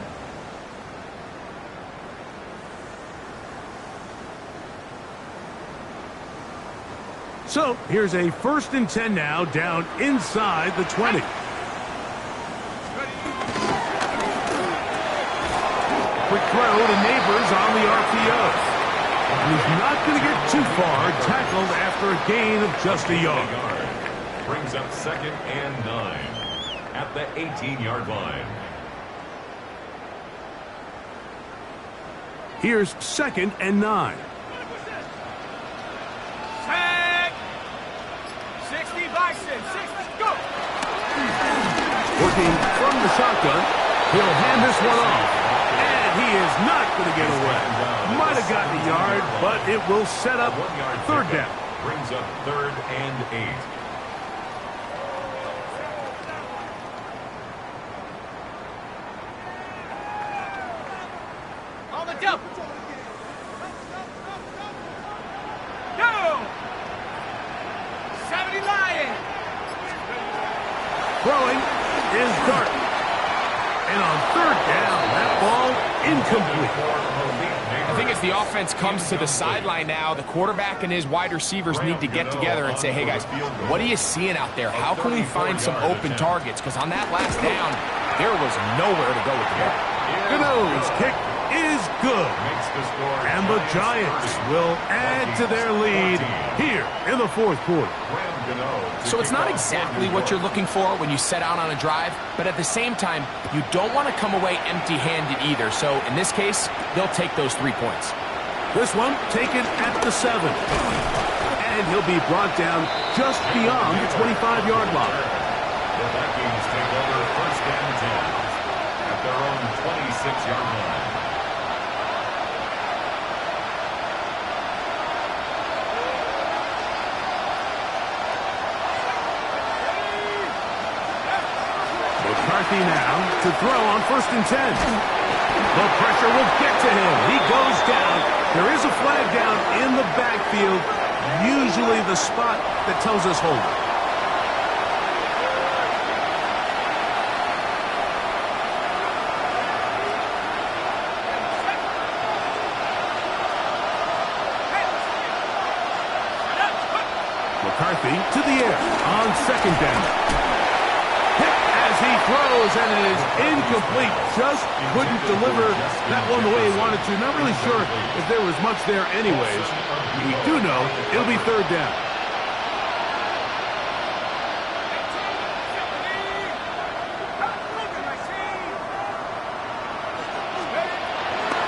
So here's a 1st and 10 now, down inside the 20. Quick throw to Neighbors on the RPO. He's not going to get too far, tackled after a gain of just a yard. Brings up 2nd and 9 at the 18-yard line. Here's 2nd and 9. Tag. 60 Vikings. 60. Go. Working from the shotgun. He'll hand this one off. And he is not going to get away. Might have gotten a yard, but it will set up 3rd down. Brings up 3rd and 8. On the double. Go. 70 Lions. Throwing is Dart. And on 3rd down, that ball incomplete. I think as the offense comes to the sideline now, the quarterback and his wide receivers need to get together and say, hey guys, what are you seeing out there? How can we find some open targets? Because on that last down, there was nowhere to go with the ball. Gano's kick is good. And the Giants will add to their lead here in the 4th quarter. So it's not exactly what you're looking for when you set out on a drive, but at the same time, you don't want to come away empty-handed either. So in this case, they'll take those 3 points. This one taken at the 7. And he'll be brought down just beyond the 25-yard line. The Vikings take over 1st and 10 at their own 26-yard line. McCarthy now to throw on 1st and 10. The pressure will get to him. He goes down. There is a flag down in the backfield, usually the spot that tells us hold it. McCarthy to the air on 2nd down. He throws, and it is incomplete. Just couldn't deliver that one the way he wanted to. Not really sure if there was much there anyways. We do know it'll be 3rd down.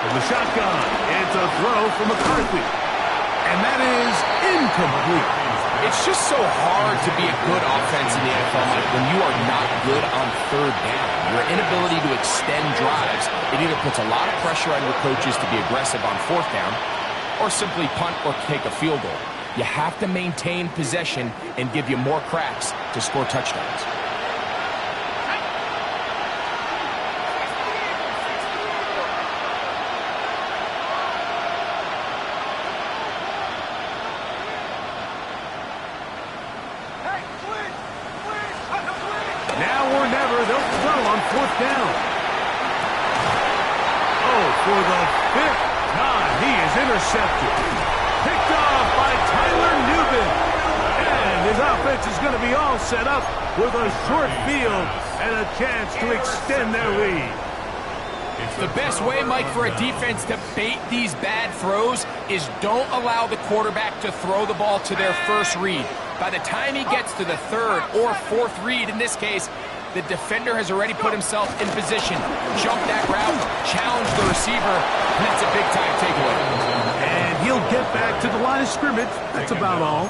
From the shotgun, it's a throw from McCarthy. And that is incomplete. It's just so hard to be a good offense in the NFL, Mike, when you are not good on 3rd down. Your inability to extend drives, it either puts a lot of pressure on your coaches to be aggressive on 4th down or simply punt or take a field goal. You have to maintain possession and give you more cracks to score touchdowns. Now or never, they'll throw on 4th down. Oh, for the 5th time, he is intercepted. Picked off by Tyler Newman. And his offense is going to be all set up with a short field and a chance to extend their lead. The best way, Mike, for a defense to bait these bad throws is don't allow the quarterback to throw the ball to their first read. By the time he gets to the 3rd or 4th read, in this case, the defender has already put himself in position, jumped that route, challenged the receiver, and it's a big-time takeaway. And he'll get back to the line of scrimmage. That's about all.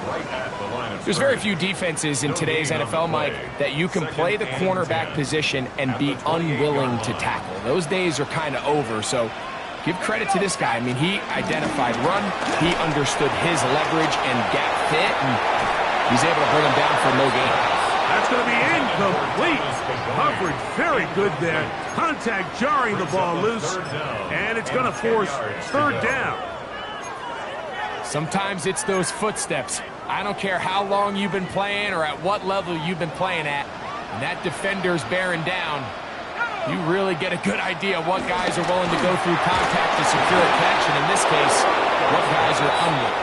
There's very few defenses in today's NFL, Mike, that you can play the cornerback position and be unwilling to tackle. Those days are kind of over, so give credit to this guy. I mean, he identified run, he understood his leverage and gap fit, and he's able to bring him down for no gain. That's going to be incomplete. Complete coverage. Very good there. Contact jarring the ball loose. And it's going to force third down. Sometimes it's those footsteps. I don't care how long you've been playing or at what level you've been playing at. When that defender's bearing down, you really get a good idea of what guys are willing to go through contact to secure a catch, and in this case, what guys are unwilling.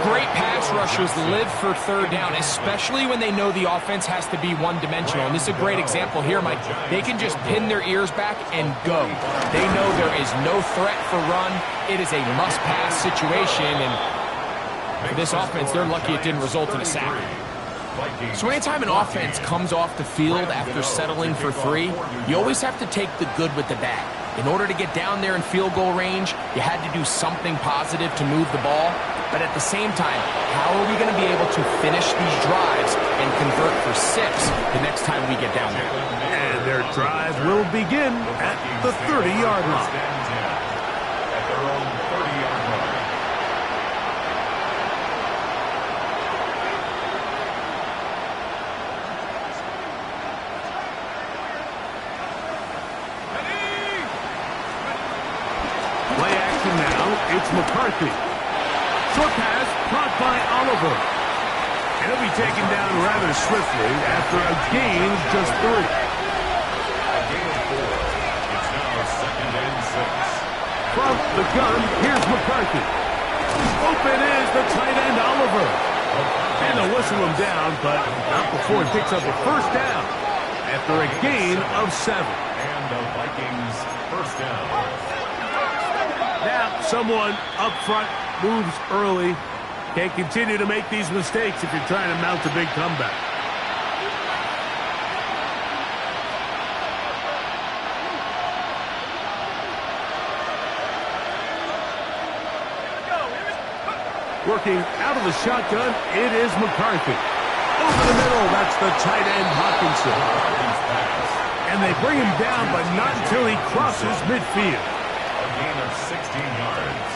Great pass rushers live for third down, especially when they know the offense has to be one-dimensional. And this is a great example here, Mike. They can just pin their ears back and go. They know there is no threat for run. It is a must-pass situation, and for this offense, they're lucky it didn't result in a sack. So anytime an offense comes off the field after settling for 3, you always have to take the good with the bad. In order to get down there in field goal range, you had to do something positive to move the ball. But at the same time, how are we going to be able to finish these drives and convert for 6 the next time we get down there? And their drive will begin at the 30-yard line. At their own 30-yard line. Play action now. It's McCarthy. Short pass, caught by Oliver. And he'll be taken down rather swiftly after a gain of just 3. A gain of 4. It's now second and 6. From the gun, here's McCarthy. Open is the tight end, Oliver. And they'll whistle him down, but not before he picks up a first down after a gain of 7. And the Vikings first down. Now, someone up front moves early. Can't continue to make these mistakes if you're trying to mount a big comeback. Working out of the shotgun, it is McCarthy. Over the middle, that's the tight end, Hawkinson. And they bring him down, but not until he crosses midfield. A gain of 16 yards.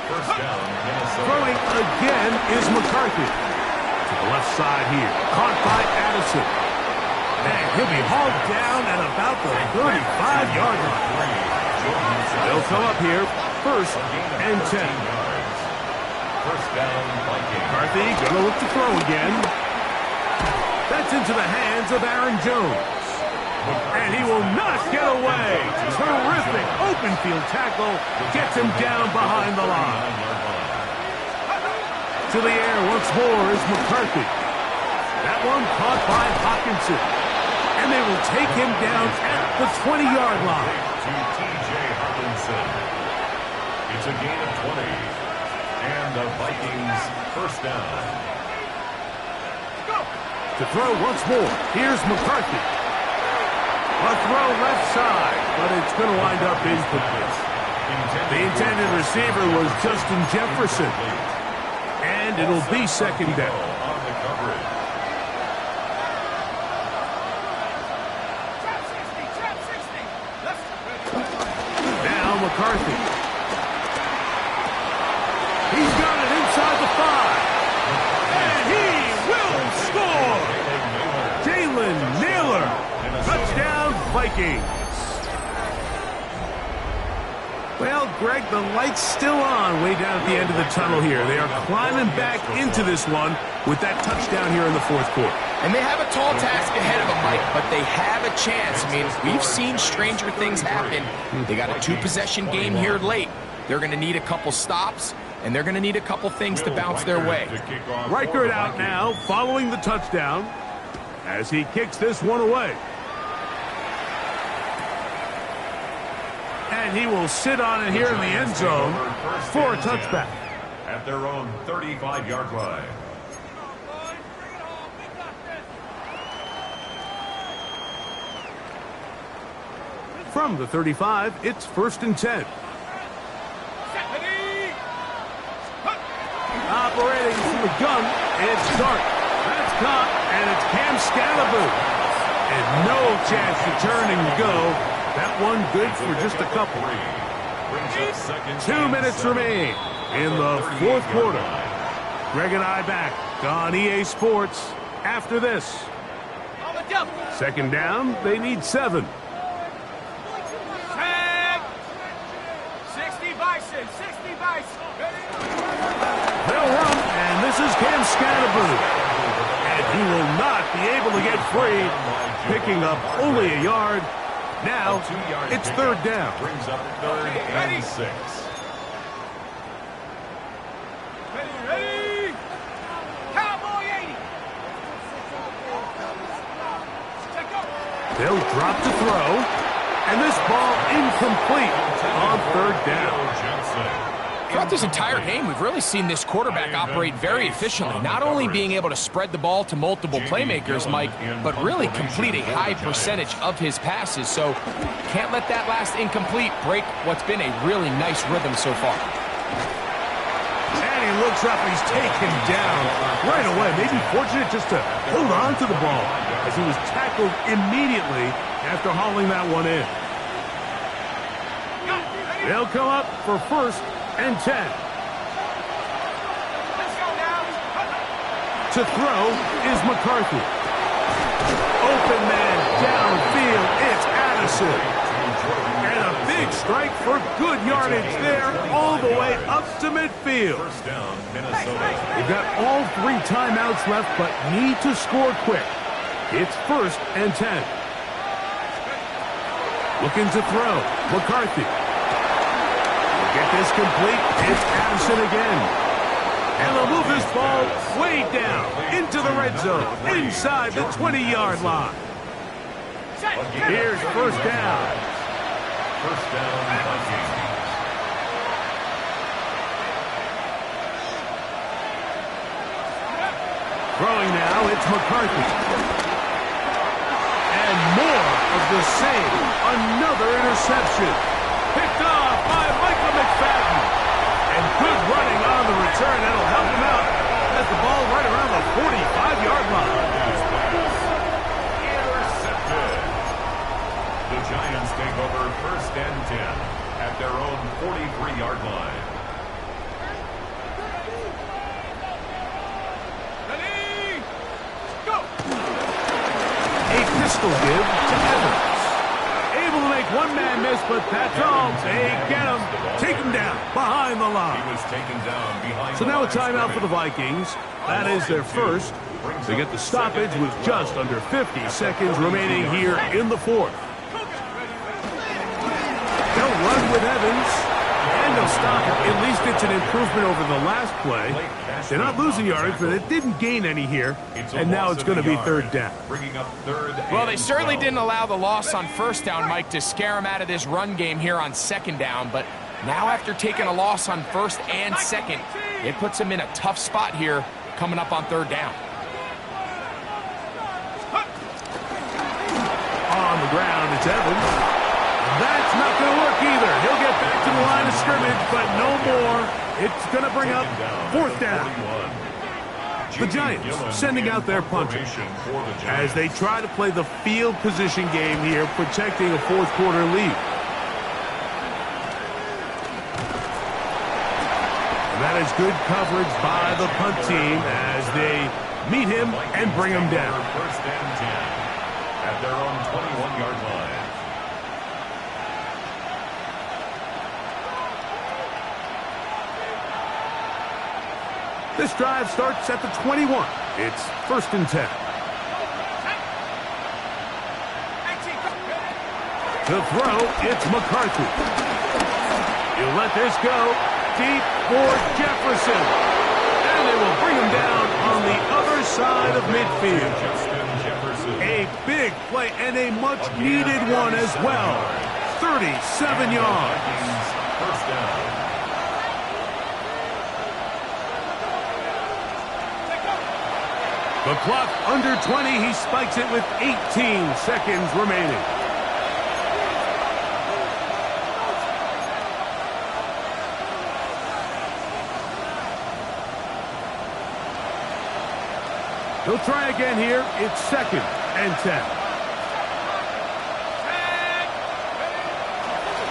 First down, Minnesota. Throwing again is McCarthy. To the left side here. Caught by Addison. And he'll be hauled down at about the 35-yard line. They'll come up here, first and 10. First down, Vikings. McCarthy gonna look to throw again. That's into the hands of Aaron Jones. And he will not get away. Terrific open field tackle. Gets him down behind the line. To the air once more is McCarthy. That one caught by Hawkinson. And they will take him down at the 20-yard line. To T.J. Hawkinson. It's a gain of 20. And the Vikings first down. To throw once more, here's McCarthy. A throw left side, but it's going to wind up incomplete. The intended receiver was Justin Jefferson. And it'll be second down. On the coverage. Now McCarthy. He's got it inside the 5. And he will score! Jalen Naylor. Touchdown, Vikings. Well, Greg, the light's still on way down at the end of the tunnel here. They are climbing back into this one with that touchdown here in the fourth quarter. And they have a tall task ahead of them, Mike, but they have a chance. I mean, we've seen stranger things happen. They got a 2-possession game here late. They're going to need a couple stops, and they're going to need a couple things to bounce their way. Reichert out now, following the touchdown, as he kicks this one away. And he will sit on it here in the end zone for a touchback. At their own 35-yard line. From the 35, it's first and 10. Operating from the gun, it's Dart. That's caught, and it's Cam Scalaboo. And no chance to turn and go. That one good for just a couple. 2 minutes remain in the fourth quarter. Greg and I back on EA Sports after this. Second down, they need 7. Tag. 60 Bison. 60 Bison. They'll run, and this is Cam Scatterboo. And he will not be able to get free, picking up only a yard. Now, it's third down. Brings up third and 6. Ready. Cowboy 80. Check up. They'll drop to throw, and this ball incomplete on third down. Throughout this entire game, we've really seen this quarterback operate very efficiently, not only being able to spread the ball to multiple playmakers, Mike, but really complete a high percentage of his passes. So can't let that last incomplete break what's been a really nice rhythm so far. And he looks up, and he's taken down right away. Maybe fortunate just to hold on to the ball as he was tackled immediately after hauling that one in. They'll come up for first and 10. Let's go now. To throw is McCarthy. Open man downfield. It's Addison. And a big strike for good yardage there all the way up to midfield. First down, Minnesota. They've got all 3 timeouts left, but need to score quick. It's first and 10. Looking to throw. McCarthy. Get this complete. It's Addison again. And they'll move this ball way down into the red zone, inside the 20-yard line. Here's first down. First down, Vikings. Throwing now, it's McCarthy. And more of the same. Another interception. Picked off by Michael McFadden. And good running on the return. That'll help him out. Has the ball right around the 45-yard line. Intercepted. The Giants take over first and 10 at their own 43-yard line. Ready. Go. A pistol give to Evans. Able to make one man miss, but that's all. They get him. Take him down behind the He line. was taken down behind So the now a line of timeout for the scrimmage. Vikings. That is their first. They get the stoppage with just under 50 seconds remaining here in the fourth. They'll run with Evans, and they'll stop it. At least it's an improvement over the last play. They're not losing yardage, but it didn't gain any here, and now it's going to be third down. Bringing up third. Well, they and certainly 12. didn't allow the loss on first down, Mike, to scare him out of this run game here on second down. But now after taking a loss on first and second, it puts him in a tough spot here coming up on third down. On the ground, it's Evans. That's not going to work either. He'll get back to the line of scrimmage, but no more. It's going to bring up fourth down. The Giants sending out their punter as they try to play the field position game here, protecting a fourth quarter lead. And that is good coverage by the punt team as they meet him and bring him down. First and 10 at their own 21-yard line. This drive starts at the 21. It's first and 10. To throw, it's McCarthy. You let this go deep for Jefferson. And they will bring him down on the other side of midfield. Justin Jefferson. A big play and a much-needed one as well. 37 yards. Vikings, first down. The clock under 20. He spikes it with 18 seconds remaining. He'll try again here. It's second and 10.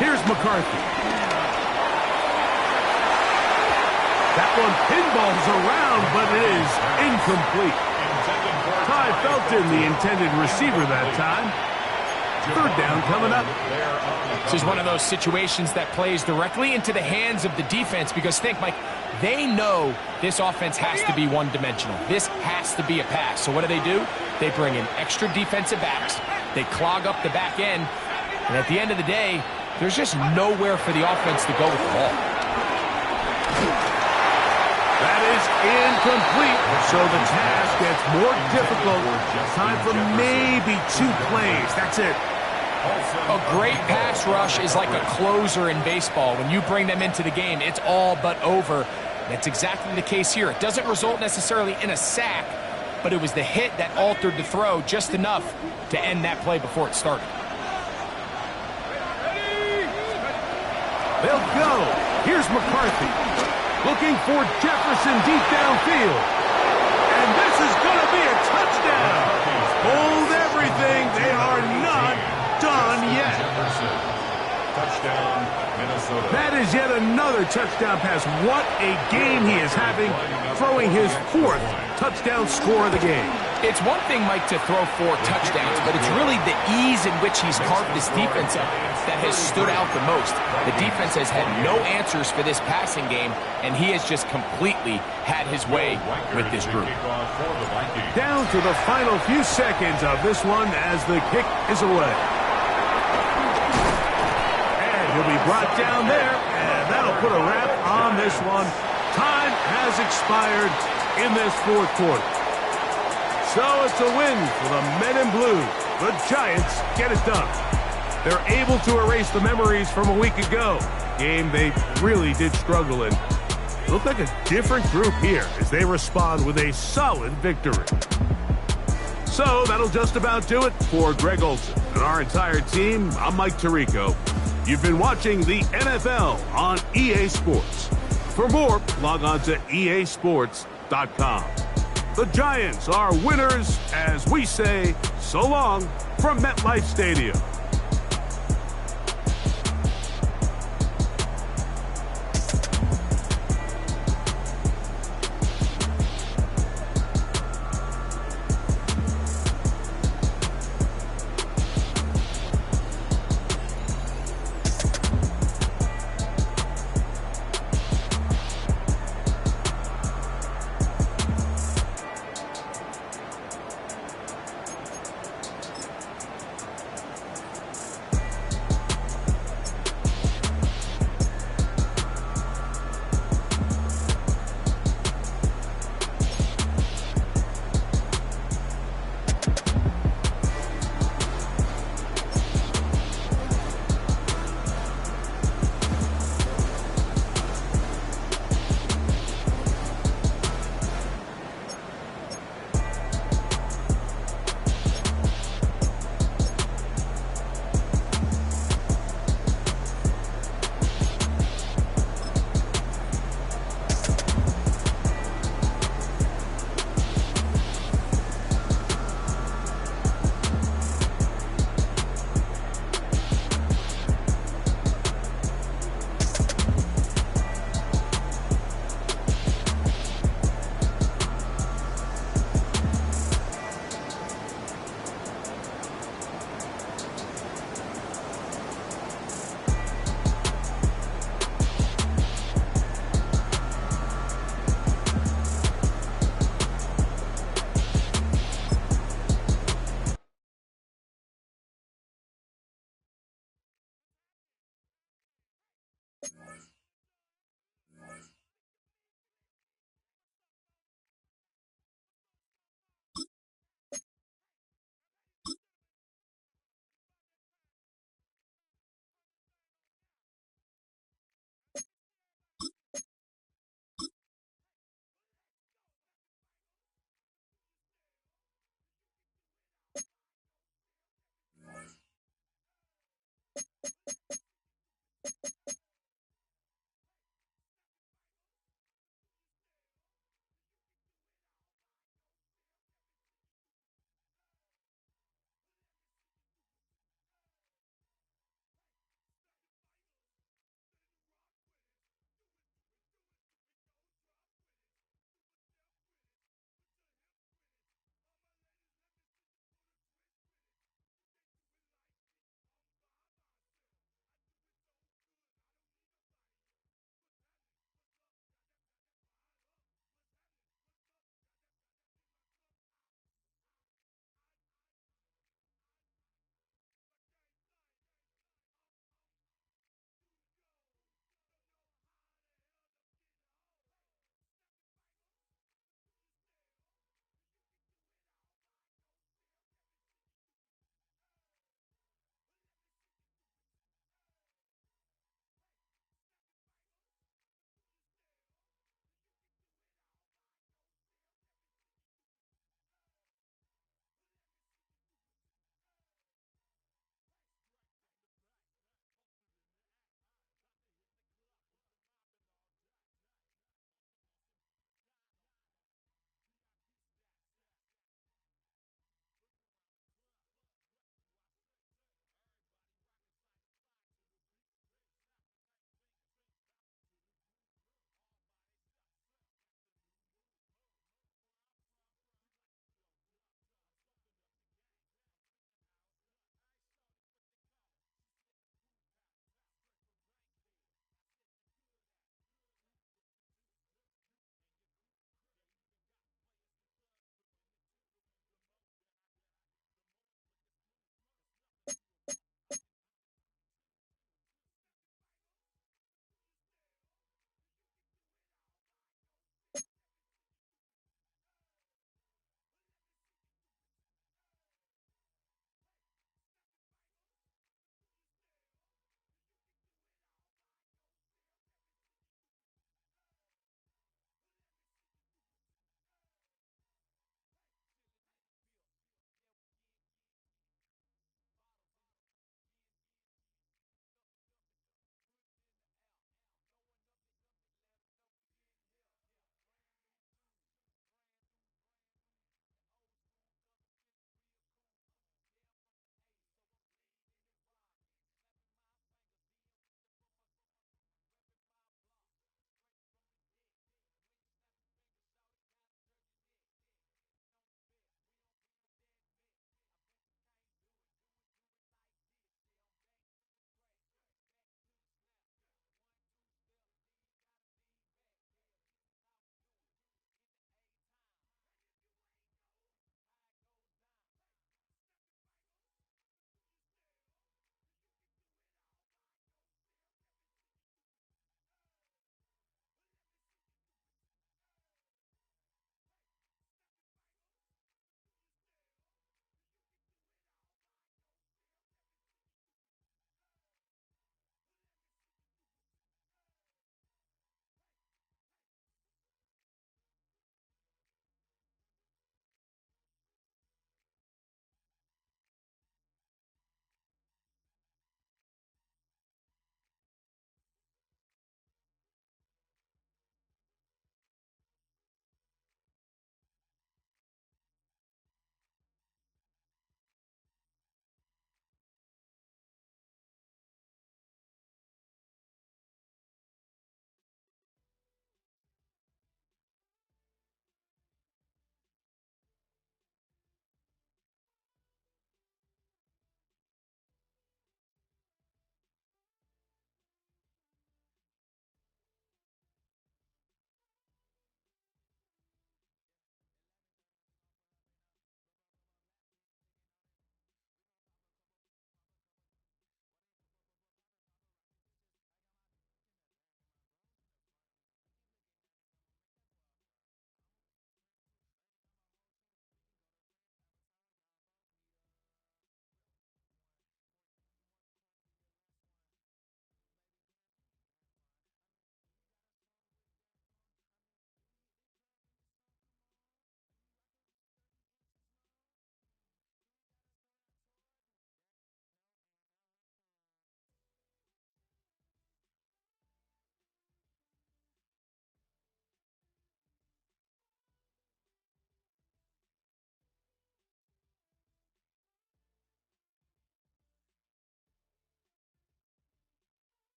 Here's McCarthy. That one pinballs around, but it is incomplete. Tied felt in the intended receiver that time. Third down coming up. This is one of those situations that plays directly into the hands of the defense because think, Mike, they know this offense has to be one-dimensional. This has to be a pass. So what do? They bring in extra defensive backs. They clog up the back end. And at the end of the day, there's just nowhere for the offense to go with the ball. That is incomplete. So the task gets more difficult. Time for maybe 2 plays. That's it. A great pass rush is like a closer in baseball. When you bring them into the game, it's all but over. That's exactly the case here. It doesn't result necessarily in a sack, but it was the hit that altered the throw just enough to end that play before it started. They'll go. Here's McCarthy. Looking for Jefferson deep downfield. And this is going to be a touchdown. Hold everything. They are not done yet. Touchdown, Minnesota. That is yet another touchdown pass. What a game he is having, throwing his 4th touchdown score of the game. It's one thing, Mike, to throw 4 touchdowns, but it's really the ease in which he's carved this defense up that has stood out the most. The defense has had no answers for this passing game, and he has just completely had his way with this group. Down to the final few seconds of this one as the kick is away. And he'll be brought down there, and that'll put a wrap on this one. Time has expired in this 4th quarter. So it's a win for the men in blue. The Giants get it done. They're able to erase the memories from a week ago. Game they really did struggle in. Look like a different group here as they respond with a solid victory. So that'll just about do it for Greg Olsen and our entire team. I'm Mike Tirico. You've been watching the NFL on EA Sports. For more, log on to easports.com. The Giants are winners as we say so long from MetLife Stadium.